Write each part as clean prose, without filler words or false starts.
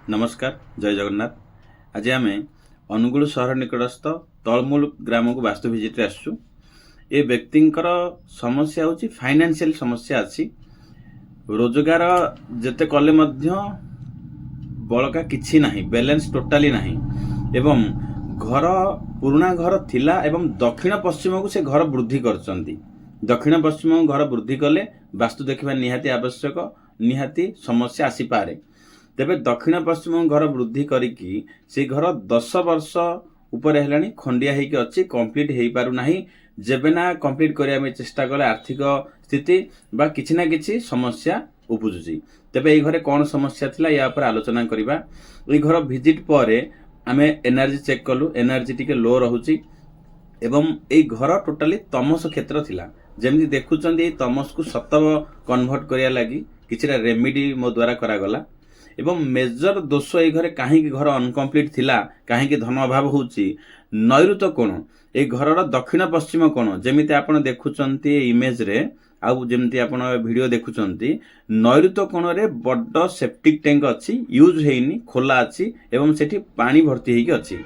नमस्कार जय जगन्नाथ। आज आम अनुगुल सहर निकटस्थ तलमूल ग्राम को वास्तु विजिट आसु। ए व्यक्ति समस्या हूँ फाइनेंशियल समस्या अच्छी रोजगार जेते कले बड़का किछि नाही, बैलेंस टोटाली नाही एवं घर पुराना घर थिला एवं दक्षिण पश्चिम को से घर वृद्धि करचंती। दक्षिण पश्चिम घर वृद्धि कले वास्तु देखा निहाती आवश्यक, निहाती समस्या आसी पारे। तेबे दक्षिण पश्चिम घर वृद्धि करिकी से घर 10 वर्ष ऊपर हेलानी खंडिया हेकी अच्छी, कंप्लीट हेई पारु नाही। जेबे ना कंप्लीट करिया में चेष्टा कले आर्थिक स्थिति बा किछि ना किछि समस्या उपुजुची। तेबे एई घरे कोन समस्या थिला या पर आलोचना करिबा। एई घर विजिट परे आमे एनर्जी चेक कलु, एनर्जी टिके लो रहुची एवं एई घर टोटाली तमस क्षेत्र थिला। जेमि देखुचंदी एई तमस को सतव कन्वर्ट करिया लागि किछिरा रेमेडी मो द्वारा करा गला एवं मेजर दोष ए घरे कहीं घर अनकम्प्लीट थिला, कहीं धन अभाव होउची। नैऋत कोण ए घर दक्षिण पश्चिम कोण जेमिति आपण देखुचंती इमेज रे आउ जेमिति आपण वीडियो देखुचंती, नैऋत कोण रे बड्ड सेप्टिक टैंक अछि, यूज हेइनी, खोला अछि एवं सेठी पानी भर्ती हेकी अछि।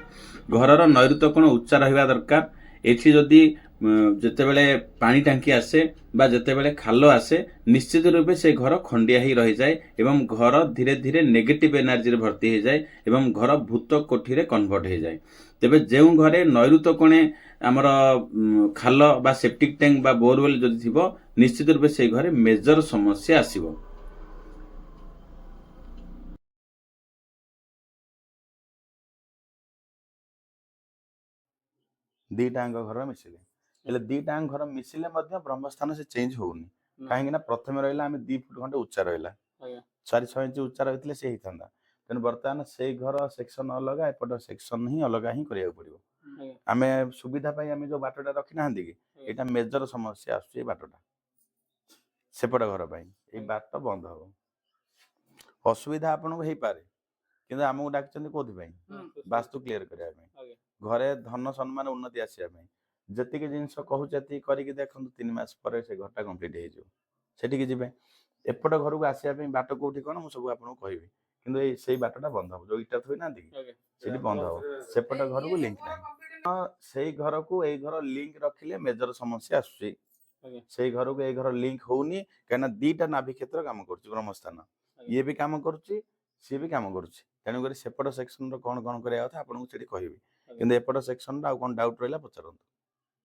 घरर नैऋत कोण उच्चा रहिबा दरकार। एठी जदि जेतेबेले पानी टांकी आसे बा जेतेबेले खाल आसे निश्चित रूपे से घर खंडिया ही रही जाए एवं घर धीरे धीरे नेगेटिव एनर्जी रे भर्ती हो जाए एवं घर भूत कोठी रे कन्वर्ट हो जाए। तेबे जेउ घरे नैऋत कोणे आमर खाल बा सेप्टिक टैंक बा बोरवेल जदि थिबो निश्चित रूपे से घरे मेजर समस्या आसीबो। दीटांग घर मिसिले हेले दीटांग घर मिसिले मध्य ब्रह्मस्थान से चेंज होउनी। काहेकि ना प्रथम रहिला आमे 2 फुट खंडे उच्चा रहिला, 4-6 इंच उच्चा रहितले से हिथंदा। तेन वर्तमान से घर सेक्शन अलगा, एपट सेक्शन ही अलगा ही करिया पड़िबो। आमे सुविधा पाई आमे जो बाटोटा रखि नाहंदी कि एटा मेजर समस्या आसु ए बाटोटा सेपट घर पाई ए बाट बंद हो। असुविधा आपन को हेई पारे किंतु आमको डाकचंदी कोथि पाई वास्तु क्लियर करिया पाई, घरे धन सम्मान उन्नति आसिया पाई। जतिके जिनिस कहूचती करिके देखंतु 3 मास पर से घरटा कंप्लीट हे जो सेठी जिबे। एपट घर को आसिया पाई बाट कोठी कोन मु सब आपन को कहबी, किंतु ए सेई बाटटा बंद हो जो इटा थोइ नांदी सेठी बंद हो। सेपट घर को लिंक नाही, सेई घर को ए घर लिंक रखिले मेजर समस्या आसुची। सेई घर को ए घर लिंक होउनी काना दीटा नाभि क्षेत्र काम करछि ब्रह्मस्थान, ये भी काम करछि सी भी काम करछि। तेणु करी सेपट सेक्शन रो कोन कोन करिया था आपन को सेठी कहबी, किंतु एपट सेक्शन रा कोन डाउट रहला पचरंतु।